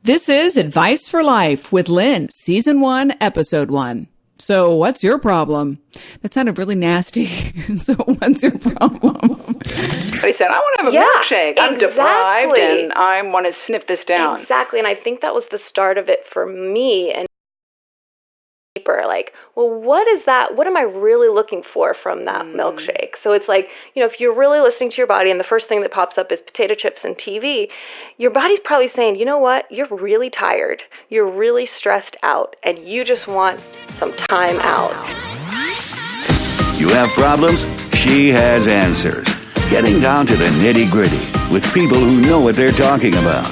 This is Advice for Life with Lynn, Season 1, Episode 1. So what's your problem? That sounded really nasty. So what's your problem? He said, I want to have a milkshake. I'm deprived and I want to sniff this down. Exactly. And I think that was the start of it for me. And like, well, what is that? What am I really looking for from that milkshake? So it's like, if you're really listening to your body and the first thing that pops up is potato chips and TV, your body's probably saying, you know what? You're really tired. You're really stressed out and you just want some time out. You have problems? She has answers. Getting down to the nitty-gritty with people who know what they're talking about.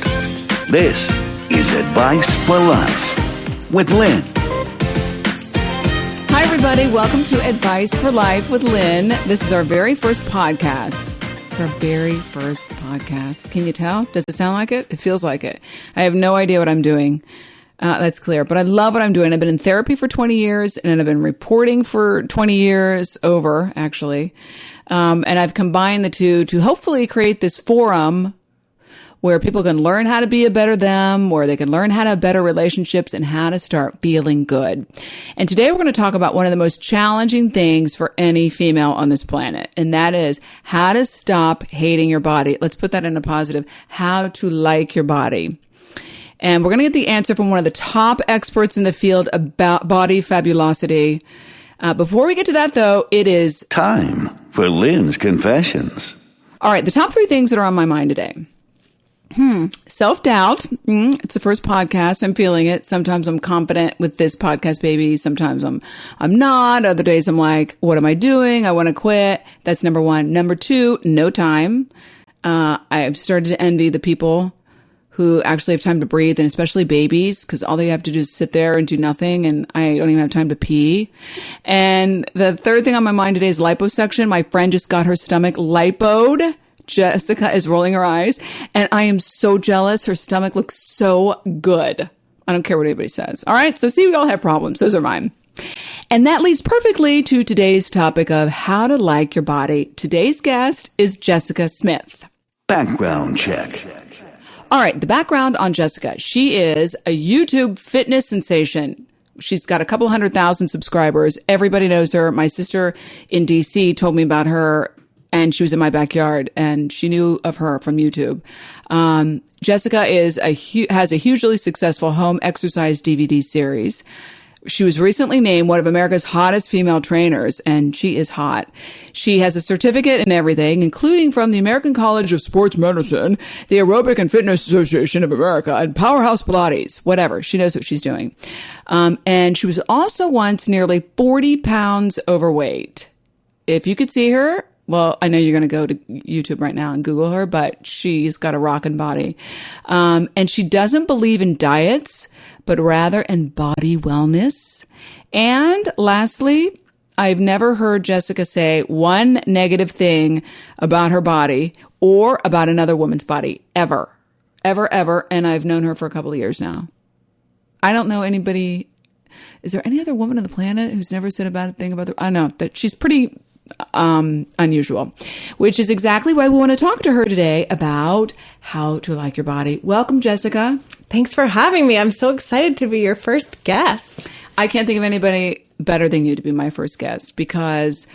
This is Advice for Life with Lynn. Hi, everybody. Welcome to Advice for Life with Lynn. This is our very first podcast. It's our very first podcast. Can you tell? Does it sound like it? It feels like it. I have no idea what I'm doing. That's clear. But I love what I'm doing. I've been in therapy for 20 years, and I've been reporting for 20 years over, actually. And I've combined the two to hopefully create this forum where people can learn how to be a better them, where they can learn how to have better relationships and how to start feeling good. And today we're going to talk about one of the most challenging things for any female on this planet. And that is how to stop hating your body. Let's put that in a positive. How to like your body. And we're going to get the answer from one of the top experts in the field about body fabulosity. Before we get to that, though, it is time for Lynn's Confessions. All right. The top 3 things that are on my mind today. Self-doubt. It's the first podcast. I'm feeling it. Sometimes I'm confident with this podcast, baby. Sometimes I'm not. Other days I'm like, what am I doing? I want to quit. That's number 1. Number 2, no time. I've started to envy the people who actually have time to breathe, and especially babies, because all they have to do is sit there and do nothing, and I don't even have time to pee. And the third thing on my mind today is liposuction. My friend just got her stomach lipoed. Jessica is rolling her eyes, and I am so jealous. Her stomach looks so good. I don't care what anybody says. All right. So see, we all have problems. Those are mine. And that leads perfectly to today's topic of how to like your body. Today's guest is Jessica Smith. Background check. All right. The background on Jessica. She is a YouTube fitness sensation. She's got a couple 100,000 subscribers. Everybody knows her. My sister in DC told me about her. And she was in my backyard, and she knew of her from YouTube. Jessica has a hugely successful home exercise DVD series. She was recently named one of America's hottest female trainers, and she is hot. She has a certificate in everything, including from the American College of Sports Medicine, the Aerobic and Fitness Association of America, and Powerhouse Pilates. Whatever. She knows what she's doing. And she was also once nearly 40 pounds overweight. If you could see her, well, I know you're going to go to YouTube right now and Google her, but she's got a rockin' body. And she doesn't believe in diets, but rather in body wellness. And lastly, I've never heard Jessica say one negative thing about her body or about another woman's body, ever. Ever. And I've known her for a couple of years now. I don't know anybody. Is there any other woman on the planet who's never said a bad thing about I know that she's pretty unusual, which is exactly why we want to talk to her today about how to like your body. Welcome, Jessica. Thanks for having me. I'm so excited to be your first guest. I can't think of anybody better than you to be my first guest because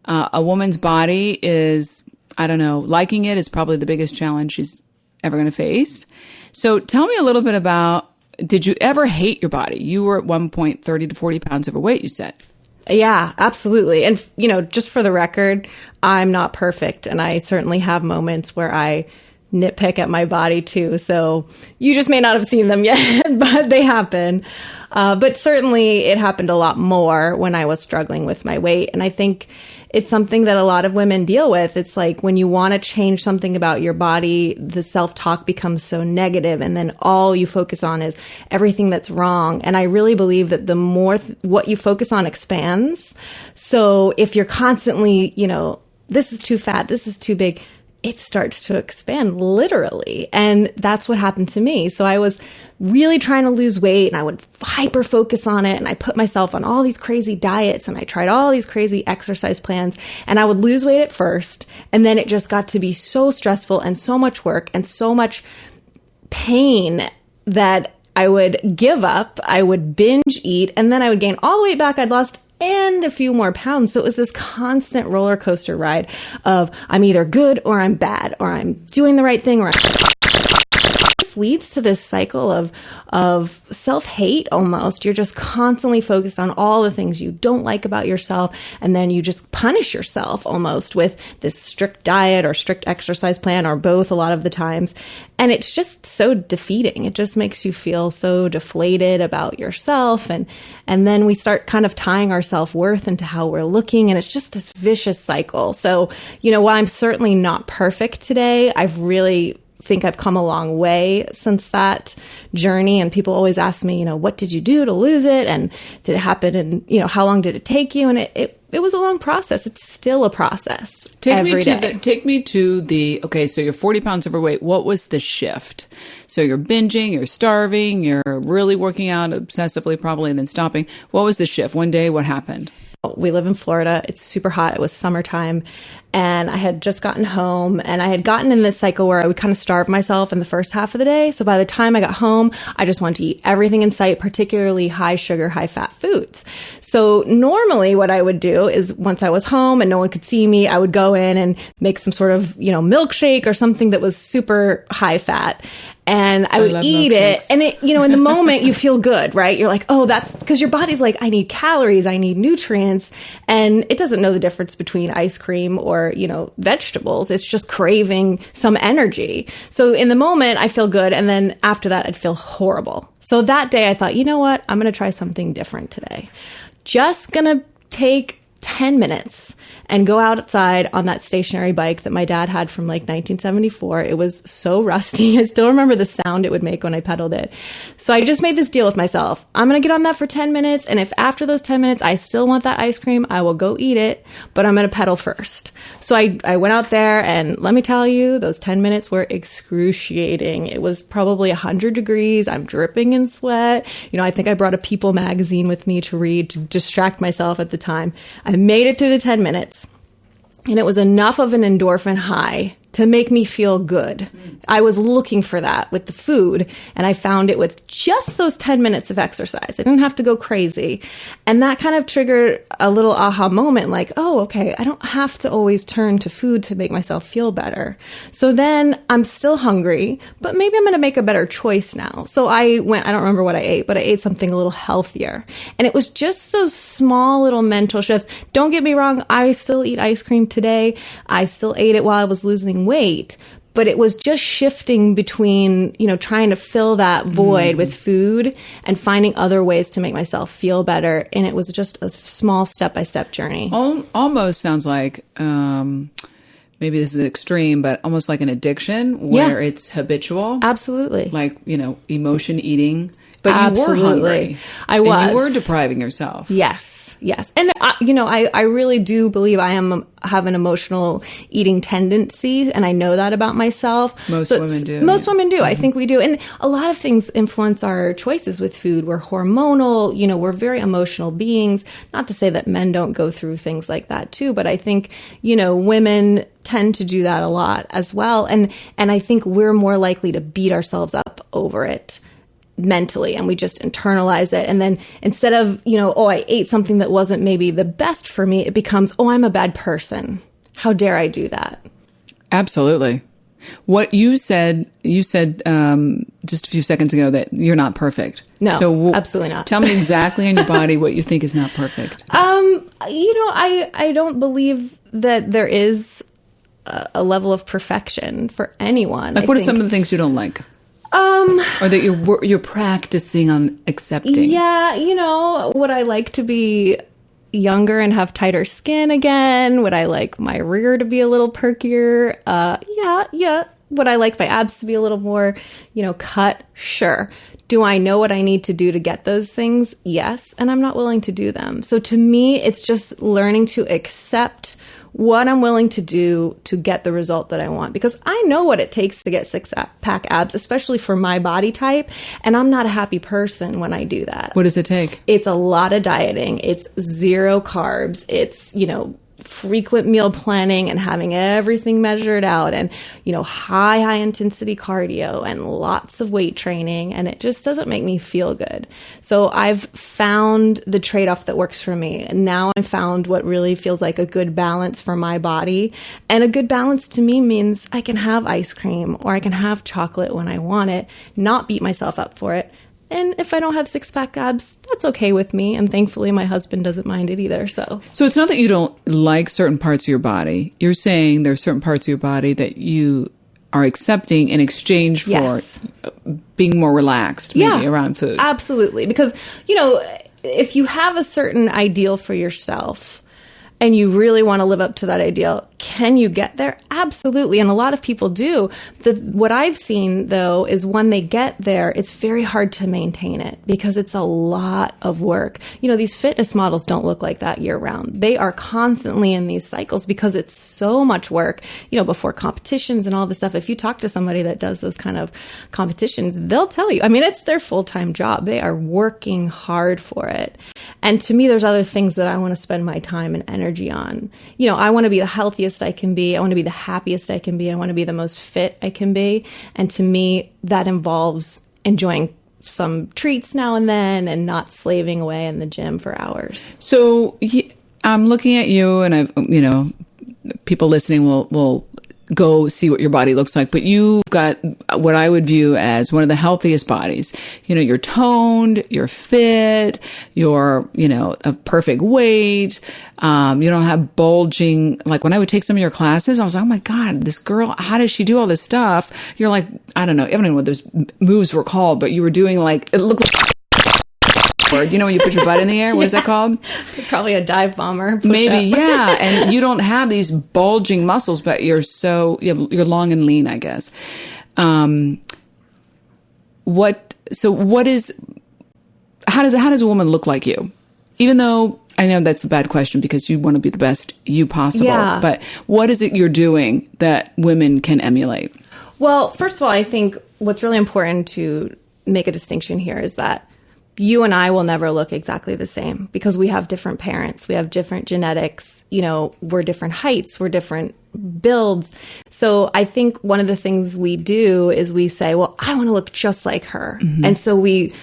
a woman's body is, I don't know, liking it is probably the biggest challenge she's ever going to face. So tell me a little bit about, did you ever hate your body? You were at one point 30 to 40 pounds overweight, you said. Yeah, absolutely. And, just for the record, I'm not perfect. And I certainly have moments where I nitpick at my body too. So you just may not have seen them yet, but they happen. But certainly it happened a lot more when I was struggling with my weight. And I think it's something that a lot of women deal with. It's like when you want to change something about your body, the self-talk becomes so negative, and then all you focus on is everything that's wrong. And I really believe that the more what you focus on expands. So if you're constantly, this is too fat, this is too big, it starts to expand literally. And that's what happened to me. So I was really trying to lose weight and I would hyper focus on it. And I put myself on all these crazy diets and I tried all these crazy exercise plans, and I would lose weight at first. And then it just got to be so stressful and so much work and so much pain that I would give up, I would binge eat, and then I would gain all the weight back I'd lost and a few more pounds. So it was this constant roller coaster ride of I'm either good or I'm bad, or I'm doing the right thing, or this leads to this cycle of self-hate almost. You're just constantly focused on all the things you don't like about yourself, and then you just punish yourself almost with this strict diet or strict exercise plan, or both a lot of the times. And it's just so defeating. It just makes you feel so deflated about yourself. And then we start kind of tying our self-worth into how we're looking. And it's just this vicious cycle. So, while I'm certainly not perfect today, I've really think I've come a long way since that journey. And people always ask me, what did you do to lose it? And did it happen? And, how long did it take you? And it was a long process. It's still a process. Take me to the, okay, so you're 40 pounds overweight. What was the shift? So you're binging, you're starving, you're really working out obsessively probably, and then stopping. What was the shift? One day, what happened? We live in Florida. It's super hot. It was summertime. And I had just gotten home, and I had gotten in this cycle where I would kind of starve myself in the first half of the day. So by the time I got home, I just wanted to eat everything in sight, particularly high sugar, high fat foods. So normally what I would do is once I was home and no one could see me, I would go in and make some sort of, milkshake or something that was super high fat. And I would eat it. And it, in the moment you feel good, right? You're like, oh, that's because your body's like, I need calories, I need nutrients. And it doesn't know the difference between ice cream or, vegetables. It's just craving some energy. So in the moment I feel good. And then after that, I'd feel horrible. So that day I thought, you know what? I'm going to try something different today. Just going to take 10 minutes and go outside on that stationary bike that my dad had from like 1974. It was so rusty. I still remember the sound it would make when I pedaled it. So I just made this deal with myself. I'm going to get on that for 10 minutes. And if after those 10 minutes, I still want that ice cream, I will go eat it, but I'm going to pedal first. So I went out there, and let me tell you, those 10 minutes were excruciating. It was probably 100 degrees. I'm dripping in sweat. I think I brought a People magazine with me to read to distract myself at the time. I made it through the 10 minutes. And it was enough of an endorphin high to make me feel good. I was looking for that with the food, and I found it with just those 10 minutes of exercise. I didn't have to go crazy. And that kind of triggered a little aha moment, like, oh, okay, I don't have to always turn to food to make myself feel better. So then I'm still hungry, but maybe I'm going to make a better choice now. So I don't remember what I ate, but I ate something a little healthier. And it was just those small little mental shifts. Don't get me wrong, I still eat ice cream today. I still ate it while I was losing weight, but it was just shifting between, trying to fill that void with food and finding other ways to make myself feel better. And it was just a small step-by-step journey. Almost sounds like, maybe this is extreme, but almost like an addiction where it's habitual. Absolutely. Like, emotion eating. But Absolutely. You were hungry. I was. And you were depriving yourself. Yes. And, I really do believe I have an emotional eating tendency, and I know that about myself. Most women do. Most women do. I think we do. And a lot of things influence our choices with food. We're hormonal. We're very emotional beings. Not to say that men don't go through things like that too, but I think, women tend to do that a lot as well. And I think we're more likely to beat ourselves up over it mentally, and we just internalize it. And then instead of, I ate something that wasn't maybe the best for me, it becomes, I'm a bad person. How dare I do that? Absolutely. What you said just a few seconds ago that you're not perfect. No, so absolutely not. Tell me exactly in your body what you think is not perfect. I don't believe that there is a level of perfection for anyone. Like, what are some of the things you don't like? Or that you're practicing on accepting. Yeah, would I like to be younger and have tighter skin again? Would I like my rear to be a little perkier? Yeah. Would I like my abs to be a little more, cut? Sure. Do I know what I need to do to get those things? Yes. And I'm not willing to do them. So to me, it's just learning to accept what I'm willing to do to get the result that I want, because I know what it takes to get six-pack abs, especially for my body type. And I'm not a happy person when I do that. What does it take? It's a lot of dieting. It's zero carbs. It's, frequent meal planning and having everything measured out and, high intensity cardio and lots of weight training. And it just doesn't make me feel good. So I've found the trade-off that works for me. And now I've found what really feels like a good balance for my body. And a good balance to me means I can have ice cream or I can have chocolate when I want it, not beat myself up for it. And if I don't have six-pack abs, that's okay with me. And thankfully, my husband doesn't mind it either. So it's not that you don't like certain parts of your body. You're saying there are certain parts of your body that you are accepting in exchange for being more relaxed maybe around food. Absolutely. Because, if you have a certain ideal for yourself and you really want to live up to that ideal, can you get there? Absolutely. And a lot of people do. What I've seen, though, is when they get there, it's very hard to maintain it because it's a lot of work. These fitness models don't look like that year round. They are constantly in these cycles because it's so much work, before competitions and all this stuff. If you talk to somebody that does those kind of competitions, they'll tell you. I mean, it's their full-time job. They are working hard for it. And to me, there's other things that I want to spend my time and energy on. I want to be the healthiest I can be. I want to be the happiest I can be. I want to be the most fit I can be. And to me, that involves enjoying some treats now and then and not slaving away in the gym for hours. So I'm looking at you and people listening will go see what your body looks like, but you've got what I would view as one of the healthiest bodies. You're toned, you're fit, you're, a perfect weight. You don't have bulging. Like when I would take some of your classes, I was like, oh my God, this girl, how does she do all this stuff? You're like, I don't know what those moves were called, but you were doing it looked like when you put your butt in the air, what is that called? Probably a dive bomber. Maybe, yeah. And you don't have these bulging muscles, but you're long and lean, I guess. How does a woman look like you? Even though I know that's a bad question because you want to be the best you possible, but what is it you're doing that women can emulate? Well, first of all, I think what's really important to make a distinction here is that you and I will never look exactly the same because we have different parents. We have different genetics. We're different heights. We're different builds. So I think one of the things we do is we say, well, I want to look just like her. Mm-hmm. And so we,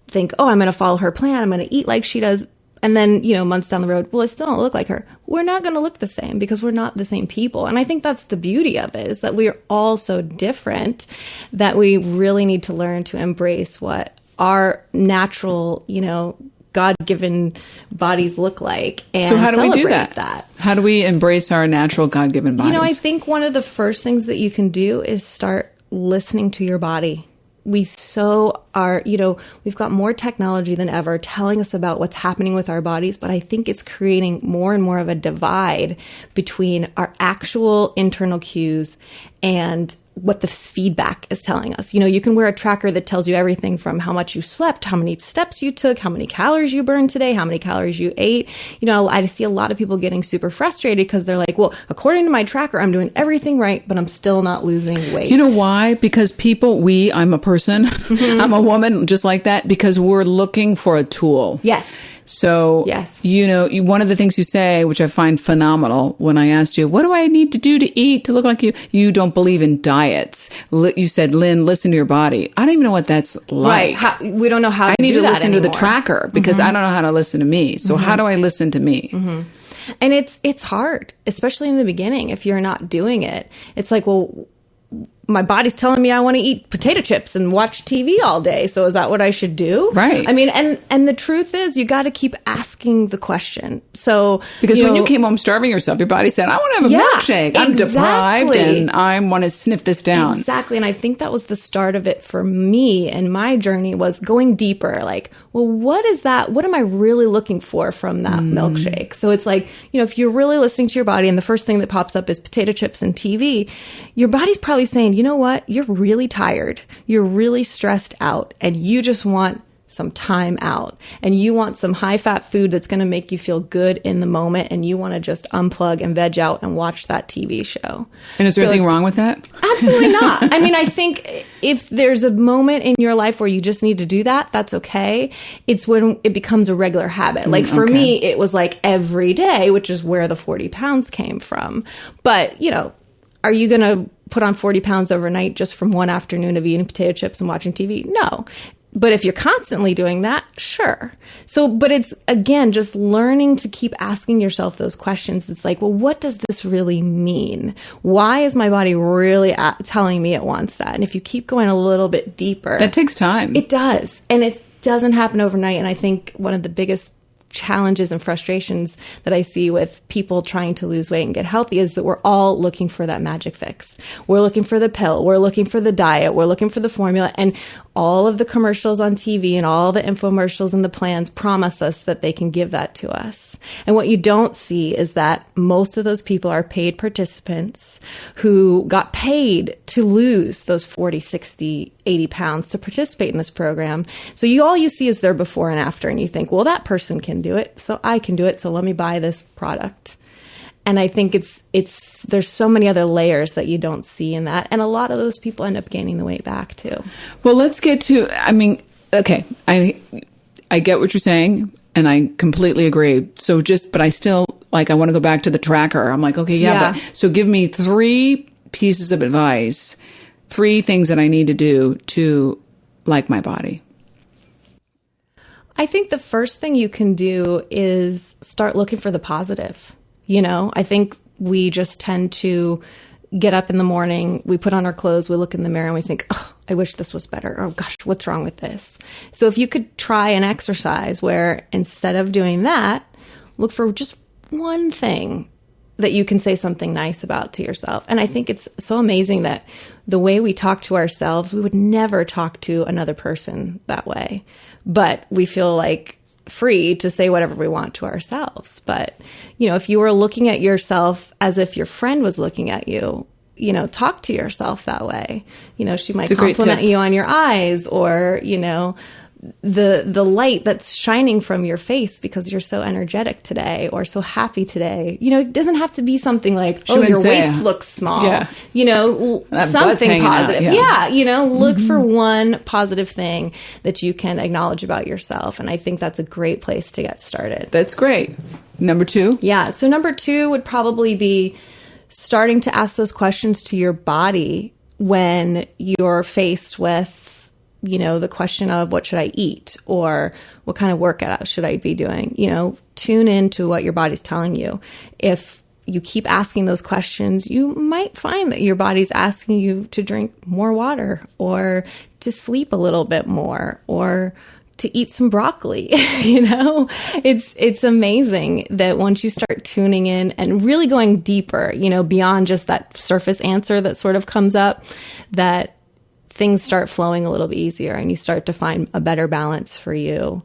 think, oh, I'm going to follow her plan. I'm going to eat like she does. And then, months down the road, well, I still don't look like her. We're not going to look the same because we're not the same people. And I think that's the beauty of it is that we are all so different that we really need to learn to embrace what our natural, God-given bodies look like. And so how do we do that? that? How do we embrace our natural God-given bodies? I think one of the first things that you can do is start listening to your body. We so are, we've got more technology than ever telling us about what's happening with our bodies, but I think it's creating more and more of a divide between our actual internal cues and what the feedback is telling us. You can wear a tracker that tells you everything from how much you slept, how many steps you took, how many calories you burned today, how many calories you ate. I see a lot of people getting super frustrated because they're like, well, according to my tracker, I'm doing everything right, but I'm still not losing weight. You know why? Because I'm a person, mm-hmm. I'm a woman just like that because we're looking for a tool. Yes. So, yes. One of the things you say, which I find phenomenal, when I asked you, what do I need to do to eat to look like you? You don't believe in diets. You said, Lynn, listen to your body. I don't even know what that's like. Right. We don't know how to do that I need to listen anymore. to the tracker because mm-hmm. I don't know how to listen to me. So how do I listen to me? Mm-hmm. And it's hard, especially in the beginning, if you're not doing it. It's like, well, my body's telling me I want to eat potato chips and watch TV all day. So is that what I should do? Right. I mean, and the truth is you got to keep asking the question. So because when you came home starving yourself, your body said, I want to have a milkshake. I'm deprived and I want to sniff this down. Exactly. And I think that was the start of it for me. And my journey was going deeper. Like, well, what is that? What am I really looking for from that milkshake? So it's like, if you're really listening to your body and the first thing that pops up is potato chips and TV, your body's probably saying, you know what? You're really tired. You're really stressed out and you just want some time out, and you want some high fat food that's going to make you feel good in the moment, and you want to just unplug and veg out and watch that TV show. And is there anything wrong with that? Absolutely not. I mean, I think if there's a moment in your life where you just need to do that, that's okay. It's when it becomes a regular habit. Like for me, it was like every day, which is where the 40 pounds came from. But, you know, are you going to put on 40 pounds overnight just from one afternoon of eating potato chips and watching TV? No. But if you're constantly doing that, sure. So, but it's, again, just learning to keep asking yourself those questions. It's like, well, what does this really mean? Why is my body really telling me it wants that? And if you keep going a little bit deeper. That takes time. It does. And it doesn't happen overnight. And I think one of the biggest challenges and frustrations that I see with people trying to lose weight and get healthy is that we're all looking for that magic fix. We're looking for the pill. We're looking for the diet. We're looking for the formula. And all of the commercials on TV and all the infomercials and the plans promise us that they can give that to us. And what you don't see is that most of those people are paid participants who got paid to lose those 40, 60, 80 pounds to participate in this program. So all you see is their before and after, and you think, well, that person can do it, so I can do it, so let me buy this product. And I think there's so many other layers that you don't see in that. And a lot of those people end up gaining the weight back too. Well, let's get to, I mean, okay, I get what you're saying and I completely agree. So but I still, like, I want to go back to the tracker. I'm like, okay, but so give me 3 pieces of advice, 3 things that I need to do to like my body. I think the first thing you can do is start looking for the positive. You know, I think we just tend to get up in the morning, we put on our clothes, we look in the mirror and we think, oh, I wish this was better. Oh gosh, what's wrong with this? So if you could try an exercise where instead of doing that, look for just one thing that you can say something nice about to yourself. And I think it's so amazing that the way we talk to ourselves, we would never talk to another person that way. But we feel like free to say whatever we want to ourselves. But, you know, if you were looking at yourself as if your friend was looking at you, you know, talk to yourself that way. You know, she might compliment you on your eyes, or, you know, the light that's shining from your face because you're so energetic today or so happy today. You know, it doesn't have to be something like, oh, your waist looks small. Yeah. You know, something positive. Yeah, you know, look for one positive thing that you can acknowledge about yourself. And I think that's a great place to get started. That's great. Number 2? Yeah. So number 2 would probably be starting to ask those questions to your body when you're faced with, you know, the question of what should I eat or what kind of workout should I be doing? You know, tune into what your body's telling you. If you keep asking those questions, you might find that your body's asking you to drink more water or to sleep a little bit more or to eat some broccoli. You know, it's amazing that once you start tuning in and really going deeper, you know, beyond just that surface answer that sort of comes up, that things start flowing a little bit easier and you start to find a better balance for you.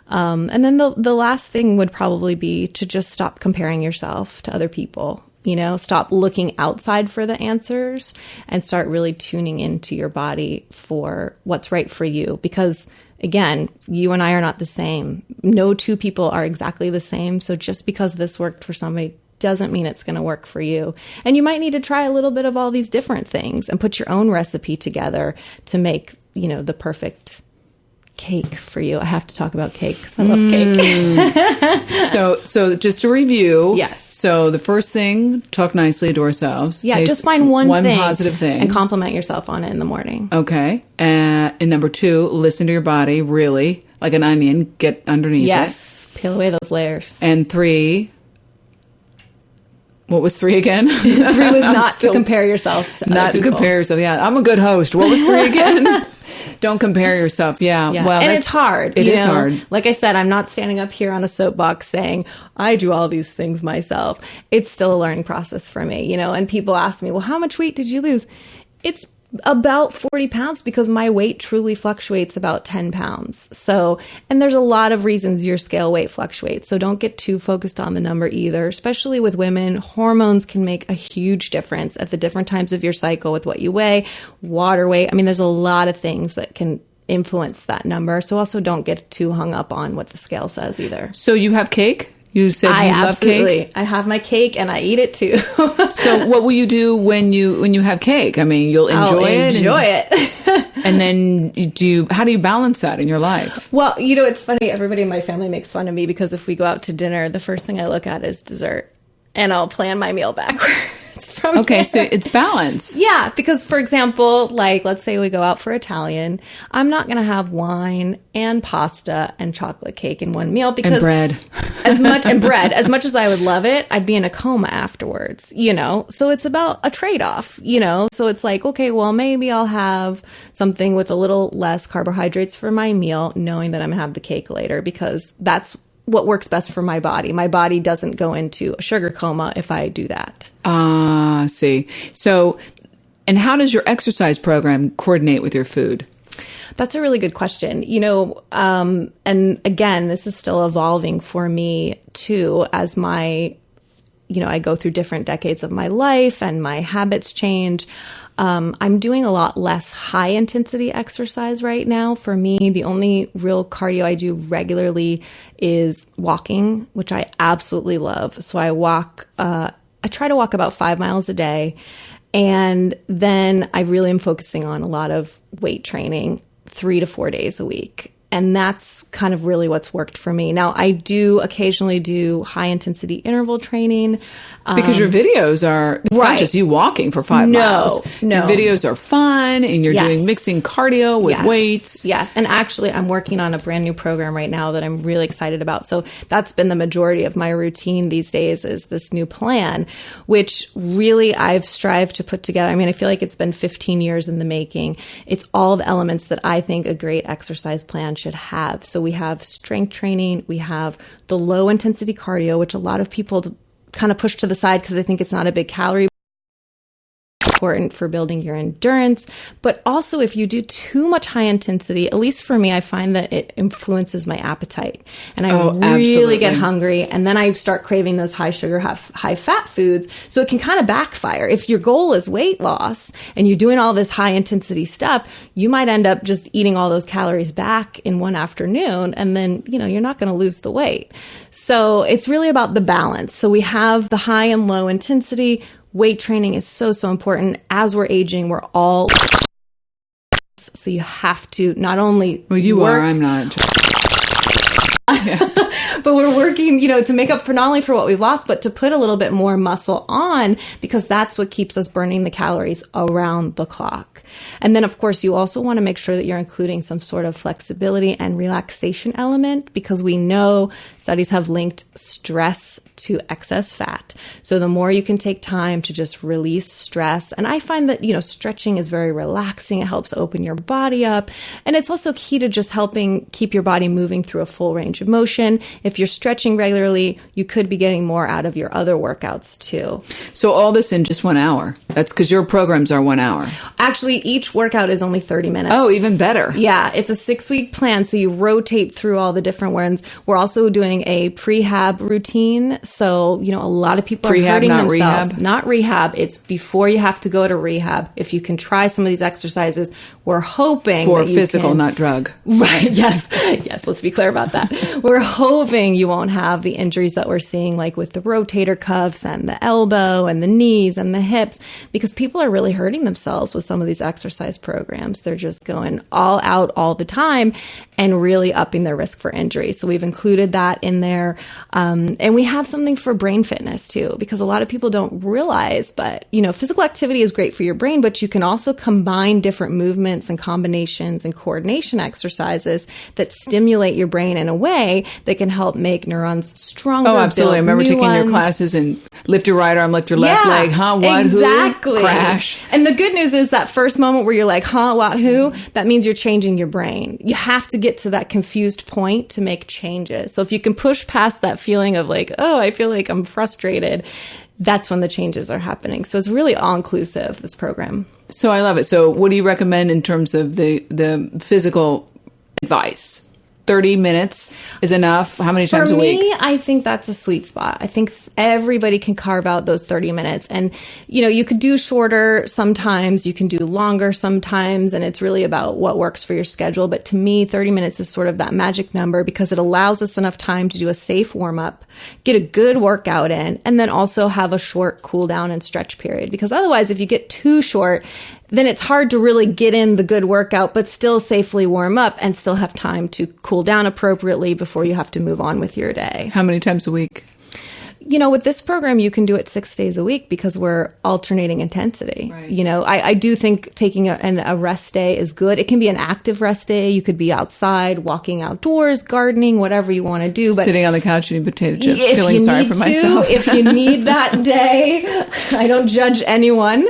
And then the last thing would probably be to just stop comparing yourself to other people. You know, stop looking outside for the answers and start really tuning into your body for what's right for you. Because again, you and I are not the same. No 2 people are exactly the same. So just because this worked for somebody doesn't mean it's going to work for you. And you might need to try a little bit of all these different things and put your own recipe together to make, you know, the perfect cake for you. I have to talk about cake because I love cake. So just to review. Yes. So the first thing, talk nicely to ourselves. Yeah, just find one positive thing. And compliment yourself on it in the morning. Okay. And number 2, listen to your body, really, like an onion, get underneath it. Yes. Peel away those layers. And 3, what was 3 again? 3 was not to compare yourself to other people. Compare yourself. Yeah, I'm a good host. What was 3 again? Don't compare yourself. Yeah. Well, and it's hard. It is hard. Like I said, I'm not standing up here on a soapbox saying I do all these things myself. It's still a learning process for me, you know, and people ask me, well, how much weight did you lose? It's about 40 pounds because my weight truly fluctuates about 10 pounds. So, and there's a lot of reasons your scale weight fluctuates. So don't get too focused on the number either, especially with women. Hormones can make a huge difference at the different times of your cycle with what you weigh, water weight. I mean, there's a lot of things that can influence that number. So also don't get too hung up on what the scale says either. So you have cake? You said you love cake? I have my cake and I eat it too. So what will you do when you have cake? I mean, you'll enjoy it. Enjoy it. And then how do you balance that in your life? Well, it's funny. Everybody in my family makes fun of me because if we go out to dinner, the first thing I look at is dessert, and I'll plan my meal backwards from Okay, there. so it's balance. Yeah, because for example, like let's say we go out for Italian, I'm not going to have wine and pasta and chocolate cake in one meal because And bread. As much as I would love it, I'd be in a coma afterwards, So it's about a trade-off, So it's like, okay, well, maybe I'll have something with a little less carbohydrates for my meal, knowing that I'm going to have the cake later because that's what works best for my body. My body doesn't go into a sugar coma if I do that. See. So, and how does your exercise program coordinate with your food? That's a really good question. And again, this is still evolving for me too, as I go through different decades of my life and my habits change. I'm doing a lot less high intensity exercise right now. For me, the only real cardio I do regularly is walking, which I absolutely love. So I try to walk about 5 miles a day. And then I really am focusing on a lot of weight training 3 to 4 days a week. And that's kind of really what's worked for me. Now, I do occasionally do high intensity interval training. Because your videos it's not just you walking for 5 miles. No. Your videos are fun and you're Yes. doing mixing cardio with Yes. weights. Yes. And actually, I'm working on a brand new program right now that I'm really excited about. So that's been the majority of my routine these days is this new plan, which really I've strived to put together. I mean, I feel like it's been 15 years in the making. It's all the elements that I think a great exercise plan should have. So we have strength training, we have the low intensity cardio, which a lot of people kind of push to the side because they think it's not a big calorie. Important for building your endurance, but also if you do too much high intensity, at least for me, I find that it influences my appetite and I really absolutely. get hungry and then I start craving those high sugar, high fat foods. So it can kind of backfire. If your goal is weight loss and you're doing all this high intensity stuff, you might end up just eating all those calories back in one afternoon and then, you're not going to lose the weight. So it's really about the balance. So we have the high and low intensity. Weight training is so, so important. As we're aging, we're all... So you have to not only Well, you are. I'm not. but we're working, to make up for not only for what we've lost, but to put a little bit more muscle on because that's what keeps us burning the calories around the clock. And then, of course, you also want to make sure that you're including some sort of flexibility and relaxation element because we know studies have linked stress to excess fat. So the more you can take time to just release stress. And I find that, stretching is very relaxing. It helps open your body up. And it's also key to just helping keep your body moving through a full range of motion. If you're stretching regularly, you could be getting more out of your other workouts too. So all this in just 1 hour. That's because your programs are 1 hour. Actually, each workout is only 30 minutes. Oh, even better. Yeah, it's a 6-week plan. So you rotate through all the different ones. We're also doing a prehab routine. So, a lot of people are hurting not themselves. rehab? Not rehab. It's before you have to go to rehab. If you can try some of these exercises, we're hoping For that you physical, can- not drug. Right. Yes. Yes. Let's be clear about that. We're hoping you won't have the injuries that we're seeing, like with the rotator cuffs and the elbow and the knees and the hips, because people are really hurting themselves with some of these exercise programs. They're just going all out all the time and really upping their risk for injury. So we've included that in there. And we have something for brain fitness too, because a lot of people don't realize, but physical activity is great for your brain, but you can also combine different movements and combinations and coordination exercises that stimulate your brain in a way that can help make neurons stronger. Oh, absolutely. I build remember new taking your ones. classes and lift your right arm, lift your left leg. Huh? What? Exactly. Who? Crash. And the good news is that first moment where you're like, huh, what, who? That means you're changing your brain. You have to get to that confused point to make changes. So if you can push past that feeling of like, oh, I feel like I'm frustrated, that's when the changes are happening. So it's really all-inclusive, this program. So I love it. So what do you recommend in terms of the physical advice? 30 minutes is enough? How many times a week? For me, I think that's a sweet spot. I think Everybody can carve out those 30 minutes. And, you could do shorter sometimes, you can do longer sometimes, and it's really about what works for your schedule. But to me, 30 minutes is sort of that magic number because it allows us enough time to do a safe warm up, get a good workout in, and then also have a short cool down and stretch period. Because otherwise, if you get too short, then it's hard to really get in the good workout, but still safely warm up and still have time to cool down appropriately before you have to move on with your day. How many times a week? With this program, you can do it 6 days a week because we're alternating intensity. Right. I do think taking a rest day is good. It can be an active rest day. You could be outside, walking outdoors, gardening, whatever you want to do. But sitting on the couch eating potato chips, feeling sorry for myself. If you need that day, I don't judge anyone.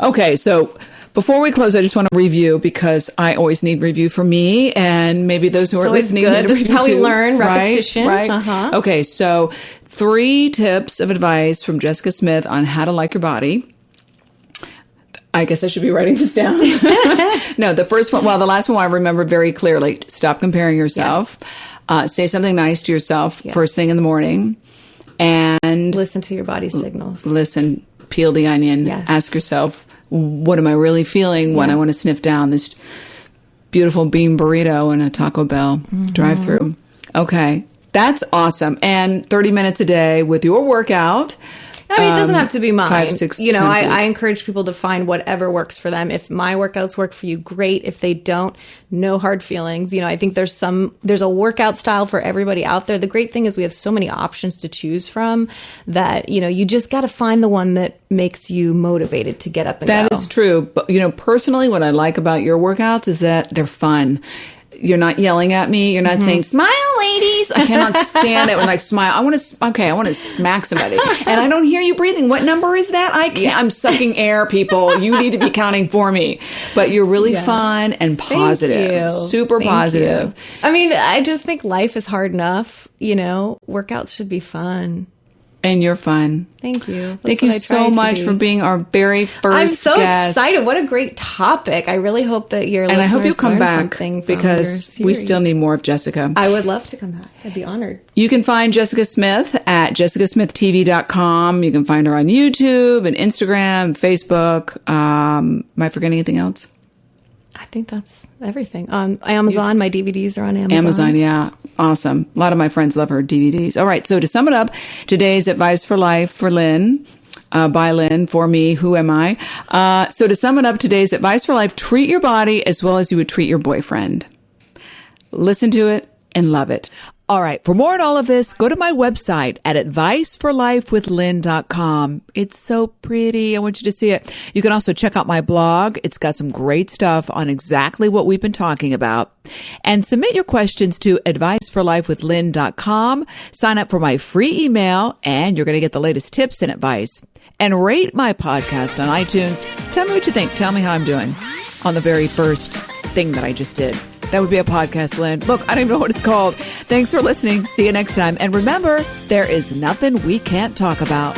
Okay, so before we close, I just want to review because I always need review for me and maybe those who are listening need This is how we learn, repetition. Right? Uh-huh. Okay, so 3 tips of advice from Jessica Smith on how to like your body. I guess I should be writing this down. No, the last one I remember very clearly. Stop comparing yourself. Yes. Say something nice to yourself first thing in the morning. And listen to your body's signals. Listen, peel the onion. Yes. Ask yourself, what am I really feeling when I want to sniff down this beautiful bean burrito in a Taco Bell drive-thru? Okay, that's awesome. And 30 minutes a day with your workout. I mean, it doesn't have to be mine. 5, 6 times a week. I encourage people to find whatever works for them. If my workouts work for you, great. If they don't, no hard feelings. I think there's a workout style for everybody out there. The great thing is we have so many options to choose from that, you just got to find the one that makes you motivated to get up and go. That is true. But, personally, what I like about your workouts is that they're fun. You're not yelling at me. You're not saying, smile, ladies. I cannot stand it when smile. I want to smack somebody. And I don't hear you breathing. What number is that? I can't. I'm sucking air, people. You need to be counting for me. But you're really fun and positive. Thank you. Super positive. You. I mean, I just think life is hard enough. Workouts should be fun. And you're fun. Thank you. Thank you so much for being our very first guest. I'm so excited. What a great topic. I really hope that your listeners and I hope you come back from because we still need more of Jessica. I would love to come back. I'd be honored. You can find Jessica Smith at jessicasmithtv.com. You can find her on YouTube and Instagram, Facebook. Am I forgetting anything else? I think that's everything. On Amazon, my DVDs are on Amazon. Amazon, yeah. Awesome. A lot of my friends love her DVDs. All right. So to sum it up, today's advice for life for Lynn, by Lynn, for me, who am I? So to sum it up, today's advice for life, treat your body as well as you would treat your boyfriend. Listen to it and love it. All right. For more on all of this, go to my website at adviceforlifewithlynn.com. It's so pretty. I want you to see it. You can also check out my blog. It's got some great stuff on exactly what we've been talking about. And submit your questions to adviceforlifewithlynn.com. Sign up for my free email, and you're going to get the latest tips and advice. And rate my podcast on iTunes. Tell me what you think. Tell me how I'm doing on the very first thing that I just did. That would be a podcast, Lynn. Look, I don't even know what it's called. Thanks for listening. See you next time. And remember, there is nothing we can't talk about.